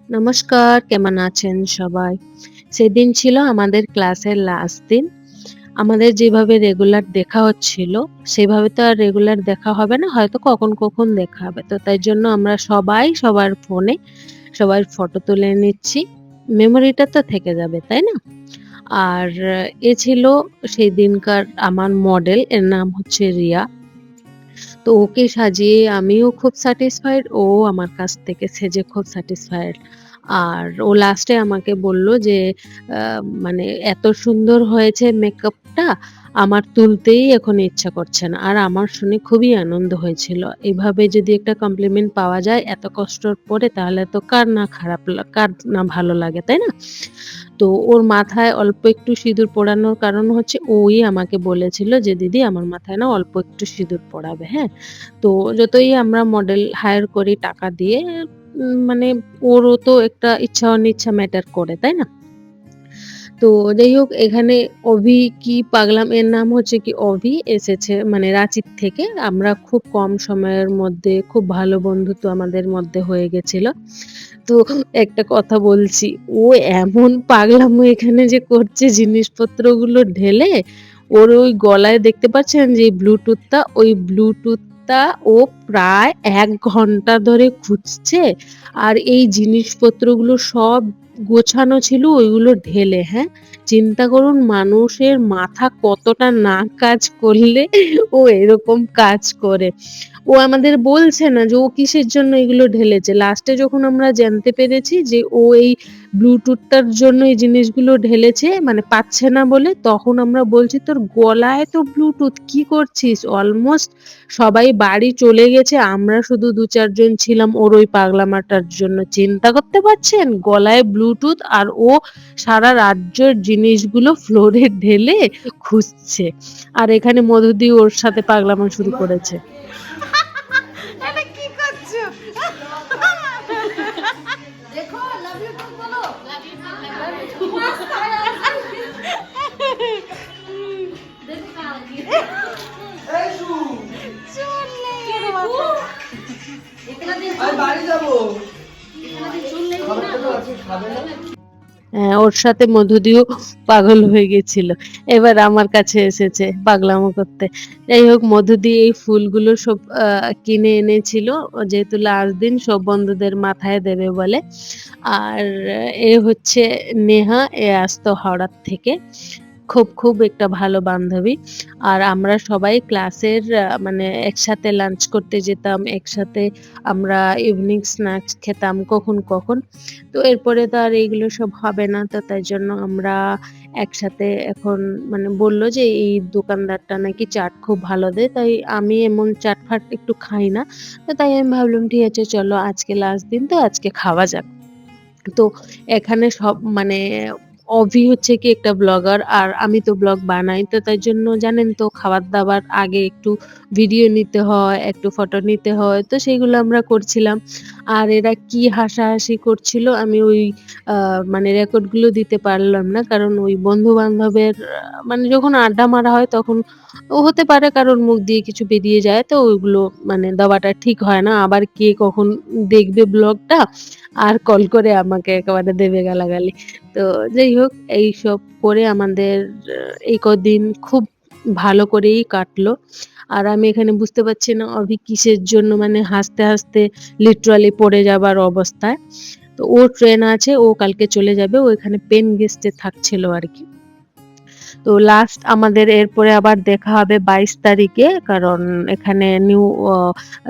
নমস্কার, কেমন আছেন সবাই? সেদিন ছিল আমাদের ক্লাসের লাস্ট দিন। আমাদের যেভাবে রেগুলার দেখা হচ্ছিল, সেভাবে তো আর রেগুলার দেখা হবে না। হয়তো কখন দেখা হবে। তো তাই জন্য আমরা সবাই সবার ফোনে সবার ফটো তুলে নিচ্ছি। মেমোরিটা তো থেকে যাবে, তাই না? আর এ ছিল সেই দিনকার আমার মডেল। এর নাম হচ্ছে রিয়া। তো ওকে সাজিয়ে আমিও খুব স্যাটিসফাইড, ও আমার কাছ থেকে সেজে খুব স্যাটিসফাইড। আর ও লাস্টে আমাকে বলল যে মানে এত সুন্দর হয়েছে মেকআপটা, আমার তুলতেই এখন ইচ্ছা করছে না। আর আমার শুনে খুবই আনন্দ হয়েছিল। এভাবে যদি একটা কমপ্লিমেন্ট পাওয়া যায় এত কষ্টর পরে, তাহলে তো কার না ভালো লাগে, তাই না? তো ওর মাথায় অল্প একটু সিঁদুর পড়ানোর কারণ হচ্ছে ওই আমাকে বলেছিল যে, "দিদি আমার মাথায় না অল্প একটু সিঁদুর পড়াবে।" হ্যাঁ? তো যতই আমরা মডেল হায়ার করি টাকা দিয়ে, মানে ওরও তো একটা ইচ্ছা অনিচ্ছা ম্যাটার করে, তাই না? তো যাই হোক, এখানে অভি কি পাগলাম, এর নাম হচ্ছে কি অভি, এসেছে মানে রাঁচির থেকে। আমরা খুব কম সময়ের মধ্যে খুব ভালো বন্ধুত্ব আমাদের মধ্যে হয়ে গেছিল। তো একটা কথা বলছি, ও এমন পাগলামো এখানে যে করছে জিনিসপত্রগুলো ঢেলে, ওর ওই গলায় দেখতে পাচ্ছেন যে ব্লুটুথটা, ওই ব্লুটুথটা ও প্রায় ১ ঘন্টা ধরে খুঁজছে। আর এই জিনিসপত্রগুলো সব গোছানো ছিল ওইগুলো ঢেলে, হ্যাঁ? চিন্তা করুন মানুষের মাথা কতটা না কাজ করলে ও এরকম কাজ করে। ও আমাদের বলছে না যে ও কিসের জন্য এগুলো ঢেলেছে। লাস্টে যখন আমরা জানতে পেরেছি যে ও এই ব্লুটুথটার জন্য এই জিনিসগুলো ঢেলেছে, মানে পাচ্ছে না বলে, তখন আমরা বলছি, "তোর গলায় তো ব্লুটুথ, কি করছিস?" অলমোস্ট সবাই বাড়ি চলে গেছে। আমরা শুধু ২-৪ জন ছিলাম ওর ওই পাগলামাটার জন্য। চিন্তা করতে পারছেন? গলায় ব্লুটুথ আর ও সারা রাজ্যের জিনিসগুলো ফ্লোরে ঢেলে খুঁজছে। আর এখানে মধুদি ওর সাথে পাগলামো শুরু করেছে। এটা কি করছো? দেখো লাভ ইউ টু বলো। Love you too, love you too. চলে আমি বাড়ি যাবো। খাবারটা তো আছে, খাবে না? হ্যাঁ, ওর সাথে মধুদিও পাগল হয়ে গেছিল। এবার আমার কাছে এসেছে পাগলামো করতে। যাই হোক, মধুদি এই ফুলগুলো সব কিনে এনেছিল। যেহেতু লাস্ট দিন সব বন্ধুদের মাথায় দেবে বলে। আর এ হচ্ছে নেহা, এ আসতো হাওড়ার থেকে। খুব একটা ভালো বান্ধবী। আর আমরা সবাই ক্লাসের মানে একসাথে লাঞ্চ করতে যেতাম, একসাথে আমরা ইভনিং স্ন্যাকস খেতাম কখন। তো এরপরে তো আর এইগুলো সব হবে না। তো তাই জন্য আমরা একসাথে এখন, মানে বলল যে এই দোকানদারটা নাকি চাট খুব ভালো দেয়। তাই আমি এমন চাট-ফাট একটু খাই না। তো তাই আমি ভাবলাম ঠিক আছে চলো, আজকে লাস্ট দিন তো আজকে খাওয়া যাক। তো এখানে সব মানে অভি হচ্ছে কি একটা ব্লগার, আর আমি তো ব্লগ বানাই। তো তাই জন্য জানেন তো, খাবার-দাবার আগে একটু ভিডিও নিতে হয়, একটু ফটো নিতে হয়। তো সেগুলো আমরা করছিলাম। আর এরা কি হাসাহাসি করছিল, আমি ওই আ মানে রেকর্ড গুলো দিতে পারলাম না। কারণ ওই বন্ধু-বান্ধবের মানে যখন আড্ডা মারা হয় তখন হতে পারে কারোর মুখ দিয়ে কিছু বেরিয়ে যায়। তো ওইগুলো মানে দেওয়াটা ঠিক হয় না। আবার কে কখন দেখবে ব্লগটা আর কল করে আমাকে একেবারে দেবে গালাগালি। তো যাই হোক, এইসব করে আমাদের এই কদিন খুব ভালো করেই কাটলো। আর আমি এখানে বুঝতে পারছি না অভি কিসের জন্য মানে হাসতে লিটারালি পড়ে যাবার অবস্থায়। তো ওর ট্রেন আছে, ও কালকে চলে যাবে। ও এখানে পেন গেস্টে থাকছিল আরকি। তো লাস্ট আমাদের এরপরে আবার দেখা হবে ২২ তারিখে। কারণ এখানে নিউ অ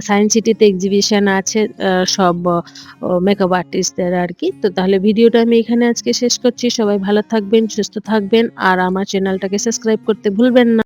সায়েন্স সিটিতে এক্সিবিশন আছে সব মেকআপ আর্টিস্টদের আরকি। তো তাহলে ভিডিওটা আমি এখানে আজকে শেষ করছি। সবাই ভালো থাকবেন, সুস্থ থাকবেন আর আমার চ্যানেলটাকে সাবস্ক্রাইব করতে ভুলবেন না।